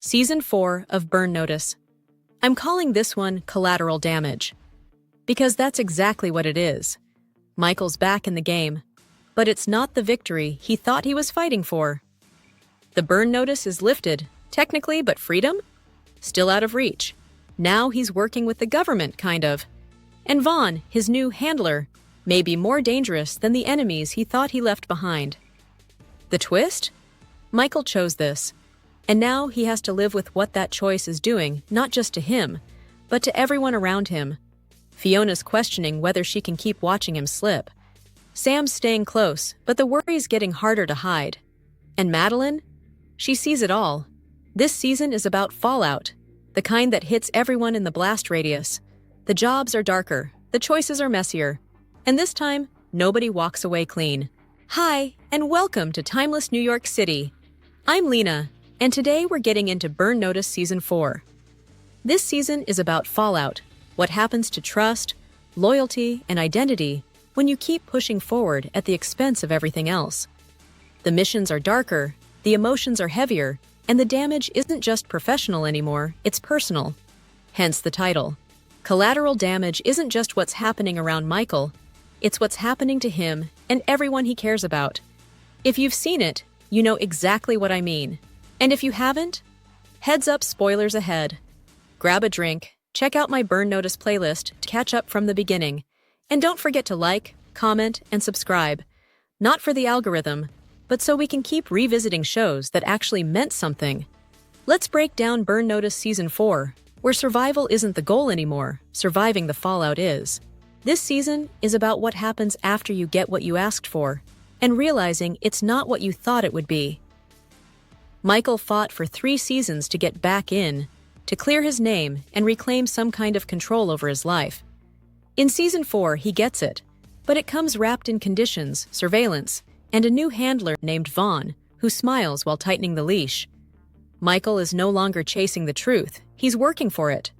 Season 4 of Burn Notice. I'm calling this one Collateral Damage. Because that's exactly what it is. Michael's back in the game. But it's not the victory he thought he was fighting for. The burn notice is lifted, technically, but freedom? Still out of reach. Now he's working with the government, kind of. And Vaughn, his new handler, may be more dangerous than the enemies he thought he left behind. The twist? Michael chose this. And now he has to live with what that choice is doing, not just to him, but to everyone around him. Fiona's questioning whether she can keep watching him slip. Sam's staying close, but the worry's getting harder to hide. And Madeline? She sees it all. This season is about fallout, the kind that hits everyone in the blast radius. The jobs are darker, the choices are messier. And this time, nobody walks away clean. Hi, and welcome to Timeless New York City. I'm Lena, and today we're getting into Burn Notice Season 4. This season is about fallout, what happens to trust, loyalty, and identity when you keep pushing forward at the expense of everything else. The missions are darker, the emotions are heavier, and the damage isn't just professional anymore, it's personal. Hence the title. Collateral damage isn't just what's happening around Michael, it's what's happening to him and everyone he cares about. If you've seen it, you know exactly what I mean. And if you haven't, heads up, spoilers ahead. Grab a drink, check out my Burn Notice playlist to catch up from the beginning, and don't forget to like, comment, and subscribe. Not for the algorithm, but so we can keep revisiting shows that actually meant something. Let's break down Burn Notice Season 4, where survival isn't the goal anymore, surviving the fallout is. This season is about what happens after you get what you asked for, and realizing it's not what you thought it would be. Michael fought for 3 seasons to get back in, to clear his name and reclaim some kind of control over his life. In Season 4, he gets it, but it comes wrapped in conditions, surveillance, and a new handler named Vaughn, who smiles while tightening the leash. Michael is no longer chasing the truth, he's working for it.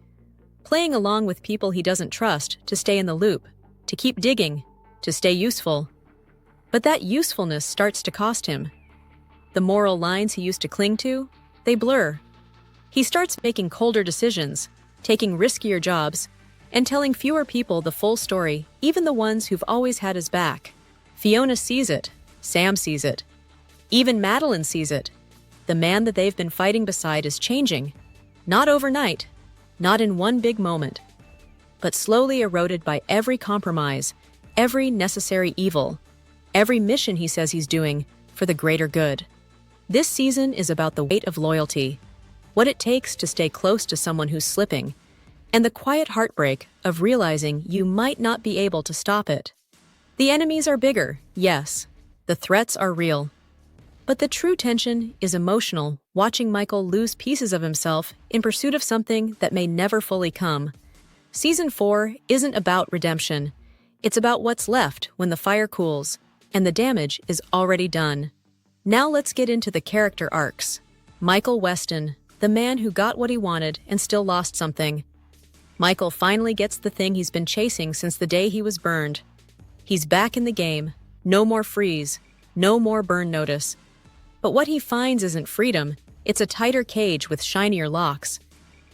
Playing along with people he doesn't trust to stay in the loop, to keep digging, to stay useful. But that usefulness starts to cost him. The moral lines he used to cling to, they blur. He starts making colder decisions, taking riskier jobs, and telling fewer people the full story, even the ones who've always had his back. Fiona sees it. Sam sees it. Even Madeline sees it. The man that they've been fighting beside is changing. Not overnight, not in one big moment, but slowly eroded by every compromise, every necessary evil, every mission he says he's doing for the greater good. This season is about the weight of loyalty, what it takes to stay close to someone who's slipping, and the quiet heartbreak of realizing you might not be able to stop it. The enemies are bigger, yes. The threats are real. But the true tension is emotional, watching Michael lose pieces of himself in pursuit of something that may never fully come. Season 4 isn't about redemption. It's about what's left when the fire cools, and the damage is already done. Now let's get into the character arcs. Michael Westen, the man who got what he wanted and still lost something. Michael finally gets the thing he's been chasing since the day he was burned. He's back in the game. No more freeze. No more burn notice. But what he finds isn't freedom. It's a tighter cage with shinier locks.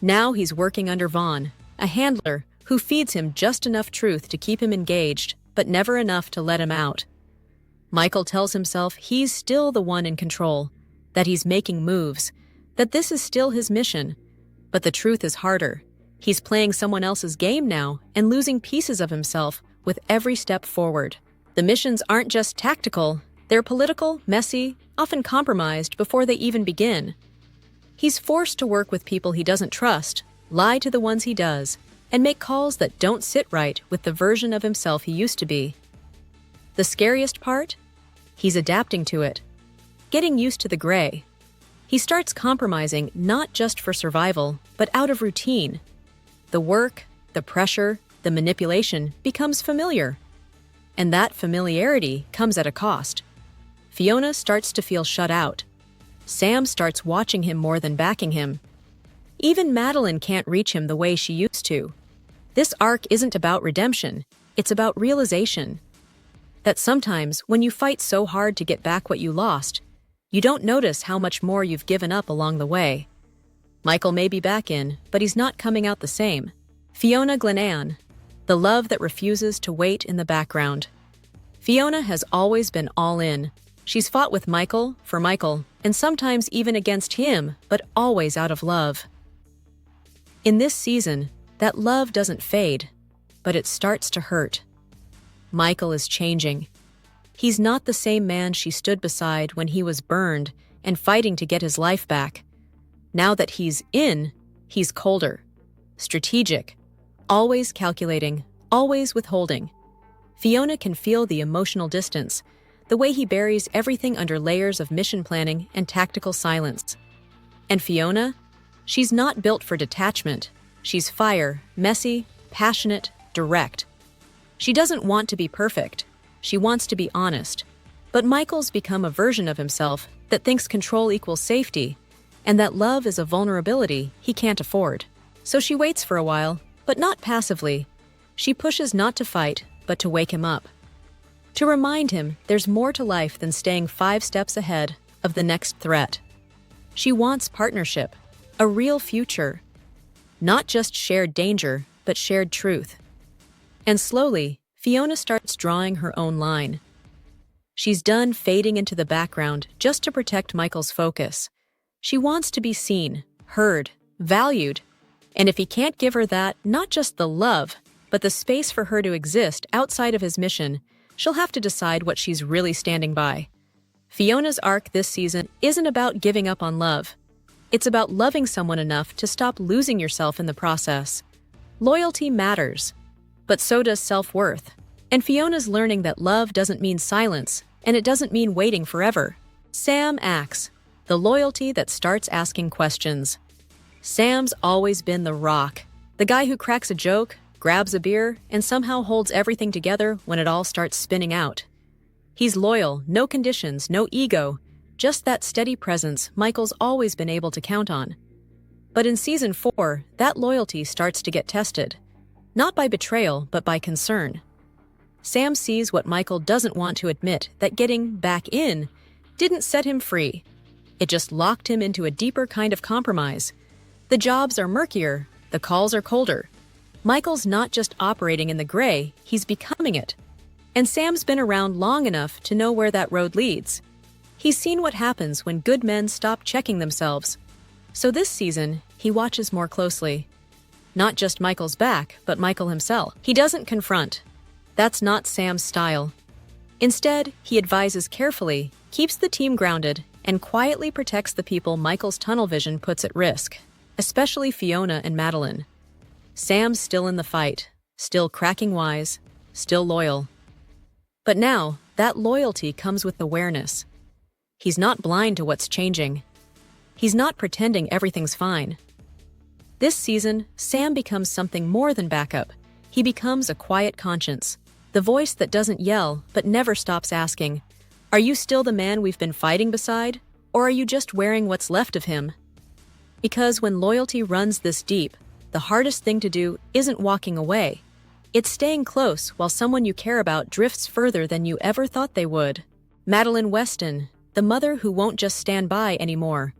Now he's working under Vaughn, a handler who feeds him just enough truth to keep him engaged, but never enough to let him out. Michael tells himself he's still the one in control, that he's making moves, that this is still his mission. But the truth is harder. He's playing someone else's game now and losing pieces of himself with every step forward. The missions aren't just tactical, they're political, messy, often compromised before they even begin. He's forced to work with people he doesn't trust, lie to the ones he does, and make calls that don't sit right with the version of himself he used to be. The scariest part? He's adapting to it, getting used to the gray. He starts compromising not just for survival, but out of routine. The work, the pressure, the manipulation becomes familiar. And that familiarity comes at a cost. Fiona starts to feel shut out. Sam starts watching him more than backing him. Even Madeline can't reach him the way she used to. This arc isn't about redemption, it's about realization. That sometimes when you fight so hard to get back what you lost, you don't notice how much more you've given up along the way. Michael may be back in, but he's not coming out the same. Fiona Glenanne, the love that refuses to wait in the background. Fiona has always been all in. She's fought with Michael, for Michael, and sometimes even against him, but always out of love. In this season, that love doesn't fade, but it starts to hurt. Michael is changing. He's not the same man she stood beside when he was burned and fighting to get his life back. Now that he's in, he's colder, strategic, always calculating, always withholding. Fiona can feel the emotional distance, the way he buries everything under layers of mission planning and tactical silence. And Fiona? She's not built for detachment. She's fire, messy, passionate, direct. She doesn't want to be perfect. She wants to be honest. But Michael's become a version of himself that thinks control equals safety, and that love is a vulnerability he can't afford. So she waits for a while, but not passively. She pushes not to fight, but to wake him up. To remind him there's more to life than staying 5 steps ahead of the next threat. She wants partnership, a real future. Not just shared danger, but shared truth. And slowly, Fiona starts drawing her own line. She's done fading into the background just to protect Michael's focus. She wants to be seen, heard, valued. And if he can't give her that, not just the love, but the space for her to exist outside of his mission, she'll have to decide what she's really standing by. Fiona's arc this season isn't about giving up on love. It's about loving someone enough to stop losing yourself in the process. Loyalty matters, but so does self-worth. And Fiona's learning that love doesn't mean silence, and it doesn't mean waiting forever. Sam acts, the loyalty that starts asking questions. Sam's always been the rock, the guy who cracks a joke, grabs a beer, and somehow holds everything together when it all starts spinning out. He's loyal, no conditions, no ego, just that steady presence Michael's always been able to count on. But in Season 4, that loyalty starts to get tested. Not by betrayal, but by concern. Sam sees what Michael doesn't want to admit, that getting back in didn't set him free. It just locked him into a deeper kind of compromise. The jobs are murkier, the calls are colder. Michael's not just operating in the gray, he's becoming it. And Sam's been around long enough to know where that road leads. He's seen what happens when good men stop checking themselves. So this season, he watches more closely. Not just Michael's back, but Michael himself. He doesn't confront. That's not Sam's style. Instead, he advises carefully, keeps the team grounded, and quietly protects the people Michael's tunnel vision puts at risk, especially Fiona and Madeline. Sam's still in the fight, still cracking wise, still loyal. But now, that loyalty comes with awareness. He's not blind to what's changing. He's not pretending everything's fine. This season, Sam becomes something more than backup. He becomes a quiet conscience, the voice that doesn't yell but never stops asking, "Are you still the man we've been fighting beside? Or are you just wearing what's left of him?" Because when loyalty runs this deep, the hardest thing to do isn't walking away. It's staying close while someone you care about drifts further than you ever thought they would. Madeline Westen, the mother who won't just stand by anymore.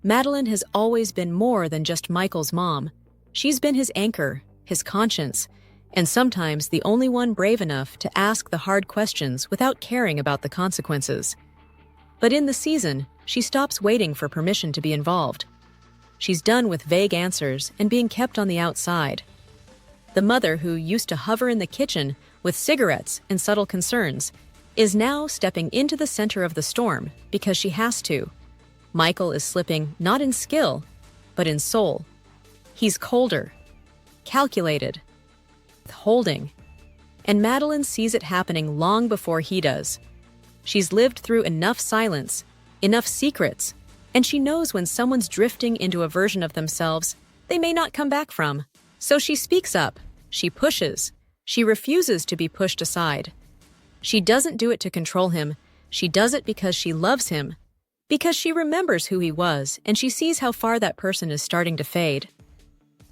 Madeline has always been more than just Michael's mom. She's been his anchor, his conscience, and sometimes the only one brave enough to ask the hard questions without caring about the consequences. But in the season, she stops waiting for permission to be involved. She's done with vague answers and being kept on the outside. The mother who used to hover in the kitchen with cigarettes and subtle concerns is now stepping into the center of the storm because she has to. Michael is slipping not in skill, but in soul. He's colder, calculated, withholding. And Madeline sees it happening long before he does. She's lived through enough silence, enough secrets, and she knows when someone's drifting into a version of themselves they may not come back from. So she speaks up, she pushes, she refuses to be pushed aside. She doesn't do it to control him, she does it because she loves him, because she remembers who he was and she sees how far that person is starting to fade.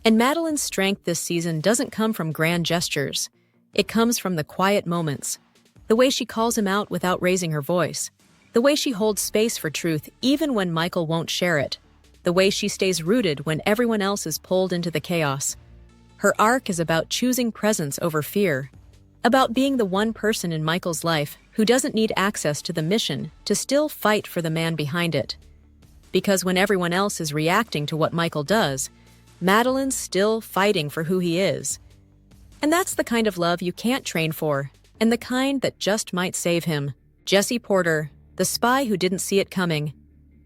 And Madeline's strength this season doesn't come from grand gestures. It comes from the quiet moments, the way she calls him out without raising her voice, the way she holds space for truth even when Michael won't share it. the way she stays rooted when everyone else is pulled into the chaos. Her arc is about choosing presence over fear, about being the one person in Michael's life who doesn't need access to the mission to still fight for the man behind it. Because when everyone else is reacting to what Michael does, Madeline's still fighting for who he is. And that's the kind of love you can't train for, and the kind that just might save him. Jesse Porter, the spy who didn't see it coming.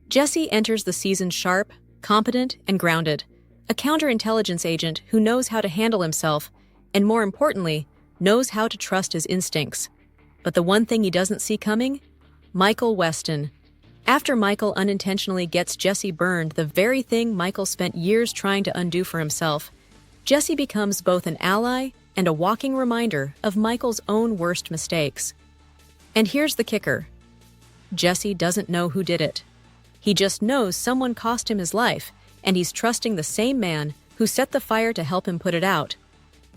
Jesse enters the season sharp, competent, and grounded, a counterintelligence agent who knows how to handle himself, and more importantly, knows how to trust his instincts. But the one thing he doesn't see coming? Michael Westen. After Michael unintentionally gets Jesse burned, the very thing Michael spent years trying to undo for himself, Jesse becomes both an ally and a walking reminder of Michael's own worst mistakes. And here's the kicker. Jesse doesn't know who did it. He just knows someone cost him his life, and he's trusting the same man who set the fire to help him put it out.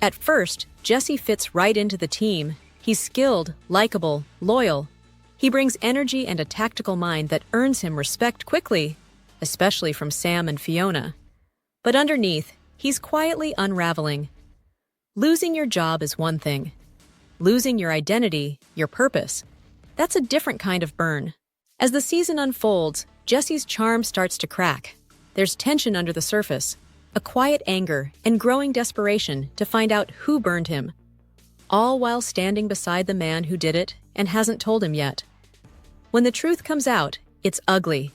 At first, Jesse fits right into the team. He's skilled, likable, loyal. He brings energy and a tactical mind that earns him respect quickly, especially from Sam and Fiona. But underneath, he's quietly unraveling. Losing your job is one thing. Losing your identity, your purpose, that's a different kind of burn. As the season unfolds, Jesse's charm starts to crack. There's tension under the surface, a quiet anger and growing desperation to find out who burned him, all while standing beside the man who did it and hasn't told him yet. When the truth comes out, it's ugly.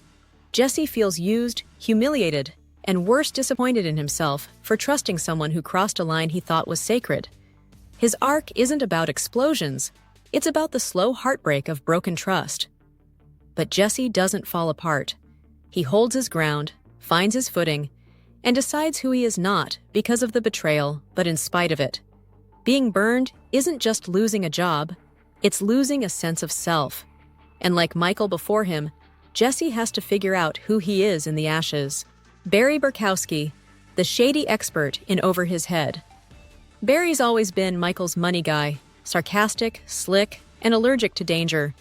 Jesse feels used, humiliated, and worse, disappointed in himself for trusting someone who crossed a line he thought was sacred. His arc isn't about explosions, it's about the slow heartbreak of broken trust. But Jesse doesn't fall apart. He holds his ground, finds his footing, and decides who he is not because of the betrayal, but in spite of it. Being burned isn't just losing a job, it's losing a sense of self. And like Michael before him, Jesse has to figure out who he is in the ashes. Barry Burkowski, the shady expert in Over His Head. Barry's always been Michael's money guy, sarcastic, slick, and allergic to danger.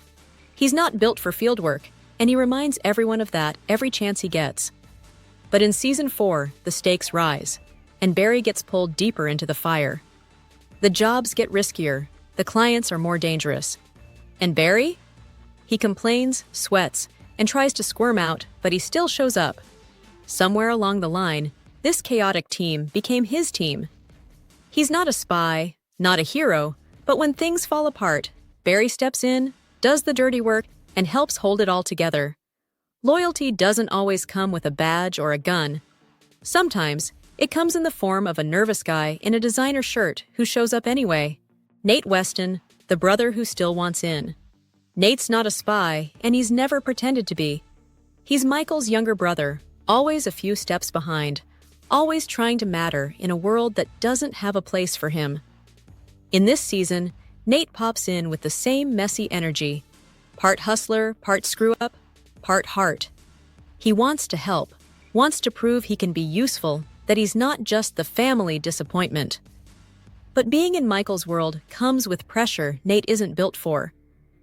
He's not built for field work, and he reminds everyone of that every chance he gets. But in Season 4, the stakes rise, and Barry gets pulled deeper into the fire. The jobs get riskier, the clients are more dangerous. And Barry? He complains, sweats, and tries to squirm out, but he still shows up. Somewhere along the line, this chaotic team became his team. He's not a spy, not a hero, but when things fall apart, Barry steps in, does the dirty work, and helps hold it all together. Loyalty doesn't always come with a badge or a gun. Sometimes, it comes in the form of a nervous guy in a designer shirt who shows up anyway. Nate Westen, the brother who still wants in. Nate's not a spy, and he's never pretended to be. He's Michael's younger brother, always a few steps behind, always trying to matter in a world that doesn't have a place for him. In this season, Nate pops in with the same messy energy. Part hustler, part screw-up, part heart. He wants to help, wants to prove he can be useful, that he's not just the family disappointment. But being in Michael's world comes with pressure Nate isn't built for.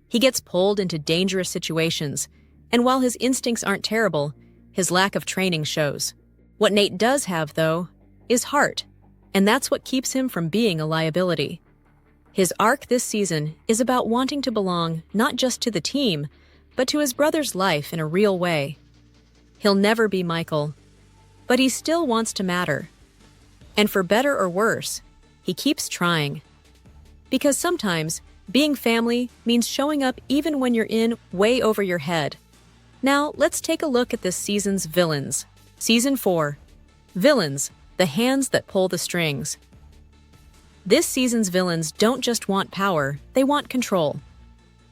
He gets pulled into dangerous situations, and while his instincts aren't terrible, his lack of training shows. What Nate does have, though, is heart, and that's what keeps him from being a liability. His arc this season is about wanting to belong not just to the team, but to his brother's life in a real way. He'll never be Michael, but he still wants to matter. And for better or worse, he keeps trying. Because sometimes, being family means showing up even when you're in way over your head. Now, let's take a look at this season's villains. Season 4. Villains, the hands that pull the strings. This season's villains don't just want power, they want control.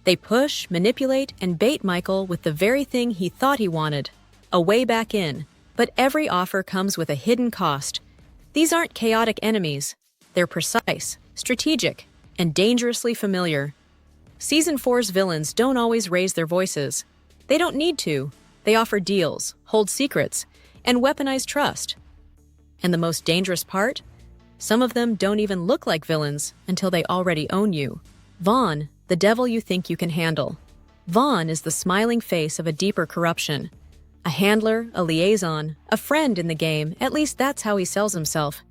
They push, manipulate, and bait Michael with the very thing he thought he wanted, a way back in. But every offer comes with a hidden cost. These aren't chaotic enemies. They're precise, strategic, and dangerously familiar. Season 4's villains don't always raise their voices. They don't need to. They offer deals, hold secrets, and weaponize trust. And the most dangerous part? Some of them don't even look like villains until they already own you. Vaughn, the devil you think you can handle. Vaughn is the smiling face of a deeper corruption. A handler, a liaison, a friend in the game, at least that's how he sells himself.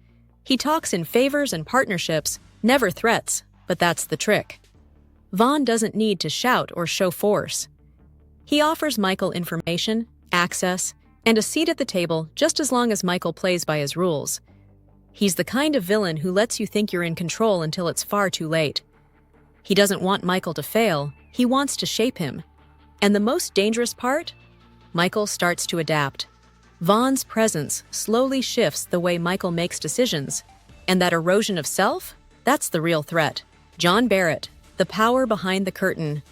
He talks in favors and partnerships, never threats, but that's the trick. Vaughn doesn't need to shout or show force. He offers Michael information, access, and a seat at the table just as long as Michael plays by his rules. He's the kind of villain who lets you think you're in control until it's far too late. He doesn't want Michael to fail, he wants to shape him. And the most dangerous part? Michael starts to adapt. Vaughn's presence slowly shifts the way Michael makes decisions. And that erosion of self? That's the real threat. John Barrett, the power behind the curtain.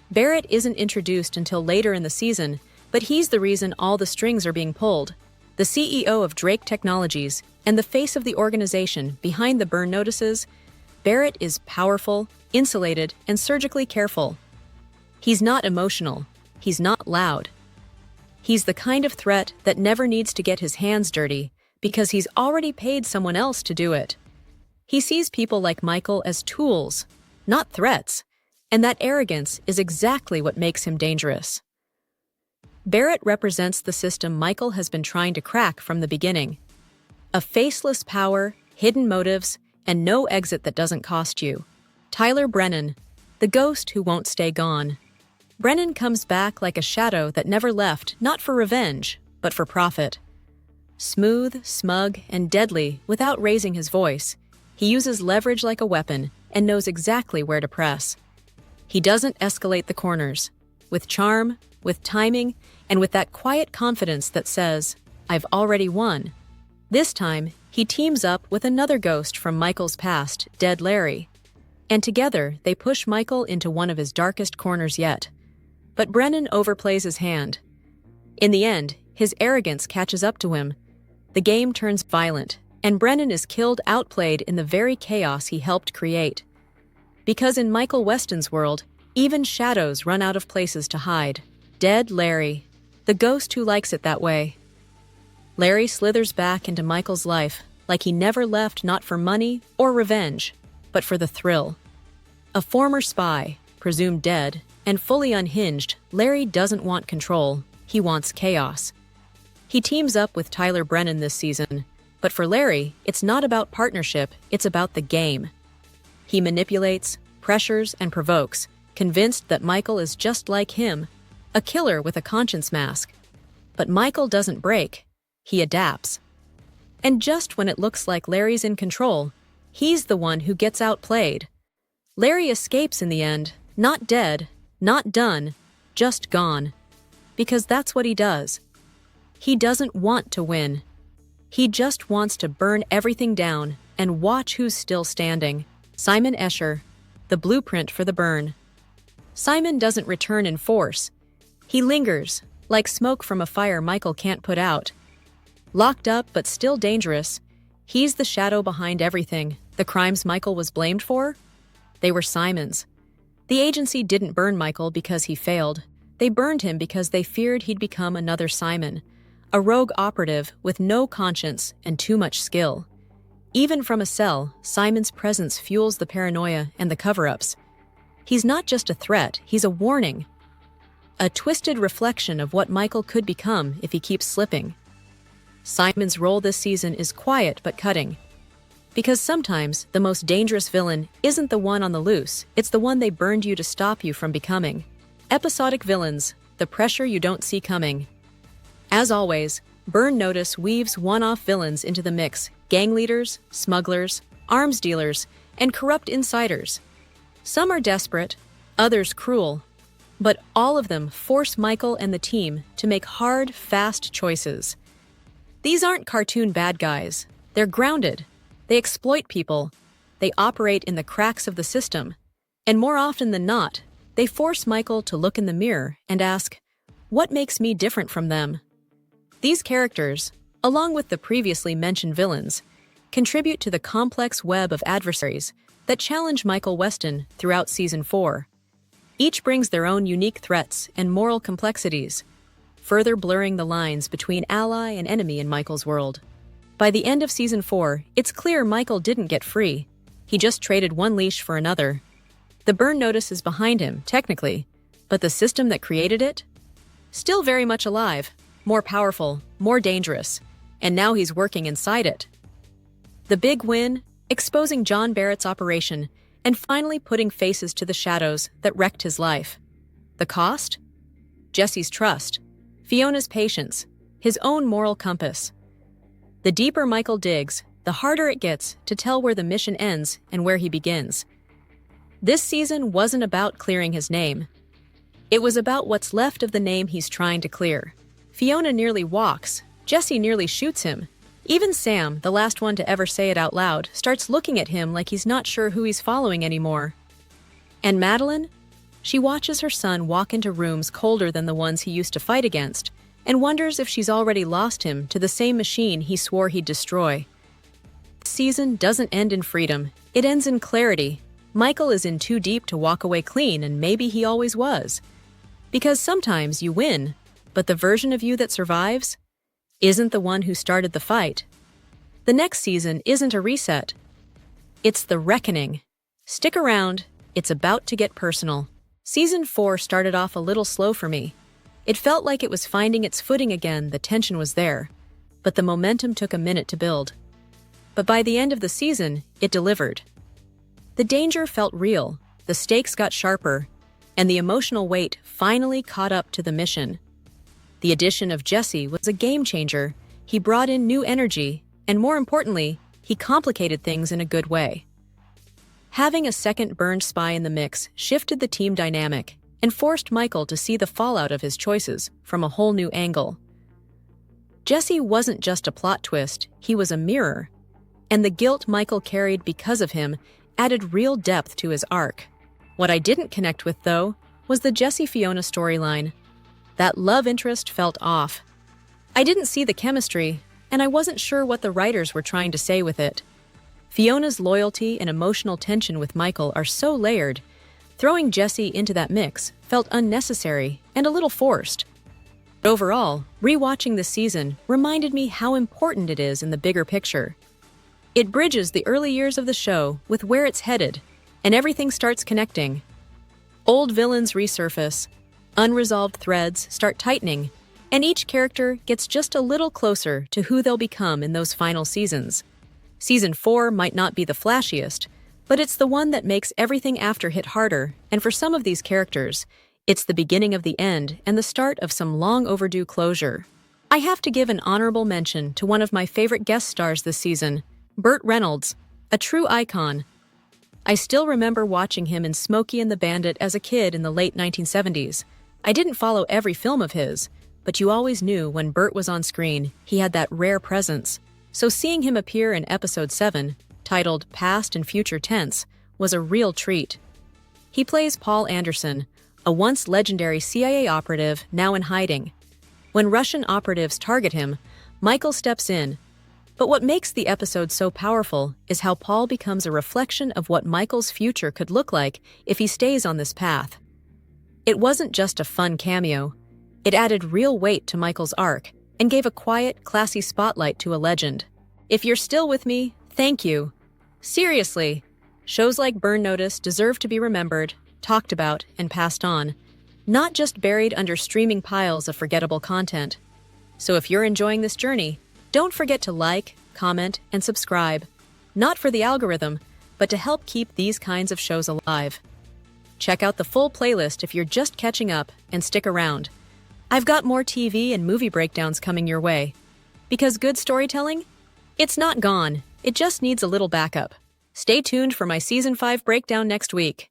Barrett isn't introduced until later in the season, but he's the reason all the strings are being pulled. The CEO of Drake Technologies and the face of the organization behind the burn notices, Barrett is powerful, insulated, and surgically careful. He's not emotional. He's not loud. He's the kind of threat that never needs to get his hands dirty because he's already paid someone else to do it. He sees people like Michael as tools, not threats, and that arrogance is exactly what makes him dangerous. Barrett represents the system Michael has been trying to crack from the beginning. A faceless power, hidden motives, and no exit that doesn't cost you. Tyler Brennan, the ghost who won't stay gone. Brennan comes back like a shadow that never left, not for revenge, but for profit. Smooth, smug, and deadly without raising his voice, he uses leverage like a weapon and knows exactly where to press. He doesn't escalate the corners. With charm, with timing, and with that quiet confidence that says, "I've already won." This time, he teams up with another ghost from Michael's past, Dead Larry. And together, they push Michael into one of his darkest corners yet. But Brennan overplays his hand. In the end, his arrogance catches up to him. The game turns violent, and Brennan is killed outplayed in the very chaos he helped create. Because in Michael Westen's world, even shadows run out of places to hide. Dead Larry, the ghost who likes it that way. Larry slithers back into Michael's life like he never left, not for money or revenge, but for the thrill. A former spy, presumed dead, and fully unhinged, Larry doesn't want control, he wants chaos. He teams up with Tyler Brennan this season, but for Larry, it's not about partnership, it's about the game. He manipulates, pressures, and provokes, convinced that Michael is just like him, a killer with a conscience mask. But Michael doesn't break, he adapts. And just when it looks like Larry's in control, he's the one who gets outplayed. Larry escapes in the end, not dead, not done, just gone. Because that's what he does. He doesn't want to win. He just wants to burn everything down and watch who's still standing. Simon Escher, the blueprint for the burn. Simon doesn't return in force. He lingers, like smoke from a fire Michael can't put out. Locked up but still dangerous, he's the shadow behind everything. The crimes Michael was blamed for? They were Simon's. The agency didn't burn Michael because he failed. They burned him because they feared he'd become another Simon, a rogue operative with no conscience and too much skill. Even from a cell, Simon's presence fuels the paranoia and the cover-ups. He's not just a threat, he's a warning. A twisted reflection of what Michael could become if he keeps slipping. Simon's role this season is quiet but cutting. Because sometimes the most dangerous villain isn't the one on the loose, it's the one they burned you to stop you from becoming. Episodic villains, the pressure you don't see coming. As always, Burn Notice weaves one-off villains into the mix: gang leaders, smugglers, arms dealers, and corrupt insiders. Some are desperate, others cruel, but all of them force Michael and the team to make hard, fast choices. These aren't cartoon bad guys. They're grounded. They exploit people. They operate in the cracks of the system. And more often than not, they force Michael to look in the mirror and ask, what makes me different from them? These characters, along with the previously mentioned villains, contribute to the complex web of adversaries that challenge Michael Westen throughout Season 4. Each brings their own unique threats and moral complexities, further blurring the lines between ally and enemy in Michael's world. By the end of Season 4, it's clear Michael didn't get free. He just traded one leash for another. The burn notice is behind him, technically, but the system that created it? Still very much alive. more powerful, more dangerous, and now he's working inside it. The big win, exposing John Barrett's operation and finally putting faces to the shadows that wrecked his life. The cost? Jesse's trust, Fiona's patience, his own moral compass. The deeper Michael digs, the harder it gets to tell where the mission ends and where he begins. This season wasn't about clearing his name. It was about what's left of the name he's trying to clear. Fiona nearly walks, Jesse nearly shoots him. Even Sam, the last one to ever say it out loud, starts looking at him like he's not sure who he's following anymore. And Madeline? She watches her son walk into rooms colder than the ones he used to fight against, and wonders if she's already lost him to the same machine he swore he'd destroy. The season doesn't end in freedom, it ends in clarity. Michael is in too deep to walk away clean, and maybe he always was. Because sometimes you win, but the version of you that survives isn't the one who started the fight. The next season isn't a reset. It's the reckoning. Stick around, it's about to get personal. Season 4 started off a little slow for me. It felt like it was finding its footing again, the tension was there, but the momentum took a minute to build. But by the end of the season, it delivered. The danger felt real, the stakes got sharper, and the emotional weight finally caught up to the mission. The addition of Jesse was a game changer. He brought in new energy, and more importantly, he complicated things in a good way. Having a second burned spy in the mix shifted the team dynamic and forced Michael to see the fallout of his choices from a whole new angle. Jesse wasn't just a plot twist, he was a mirror, and the guilt Michael carried because of him added real depth to his arc. What I didn't connect with, though, was the Jesse-Fiona storyline. That love interest felt off. I didn't see the chemistry, and I wasn't sure what the writers were trying to say with it. Fiona's loyalty and emotional tension with Michael are so layered. Throwing Jesse into that mix felt unnecessary and a little forced. But overall, rewatching this season reminded me how important it is in the bigger picture. It bridges the early years of the show with where it's headed, and everything starts connecting. Old villains resurface, unresolved threads start tightening, and each character gets just a little closer to who they'll become in those final seasons. Season 4 might not be the flashiest, but it's the one that makes everything after hit harder, and for some of these characters, it's the beginning of the end and the start of some long overdue closure. I have to give an honorable mention to one of my favorite guest stars this season, Burt Reynolds, a true icon. I still remember watching him in Smokey and the Bandit as a kid in the late 1970s. I didn't follow every film of his, but you always knew when Burt was on screen, he had that rare presence. So seeing him appear in episode 7, titled Past and Future Tense, was a real treat. He plays Paul Anderson, a once legendary CIA operative now in hiding. When Russian operatives target him, Michael steps in. But what makes the episode so powerful is how Paul becomes a reflection of what Michael's future could look like if he stays on this path. It wasn't just a fun cameo. It added real weight to Michael's arc and gave a quiet, classy spotlight to a legend. If you're still with me, thank you. Seriously, shows like Burn Notice deserve to be remembered, talked about, and passed on, not just buried under streaming piles of forgettable content. So if you're enjoying this journey, don't forget to like, comment, and subscribe, not for the algorithm, but to help keep these kinds of shows alive. Check out the full playlist if you're just catching up, and stick around. I've got more TV and movie breakdowns coming your way. Because good storytelling? It's not gone, it just needs a little backup. Stay tuned for my Season 5 breakdown next week.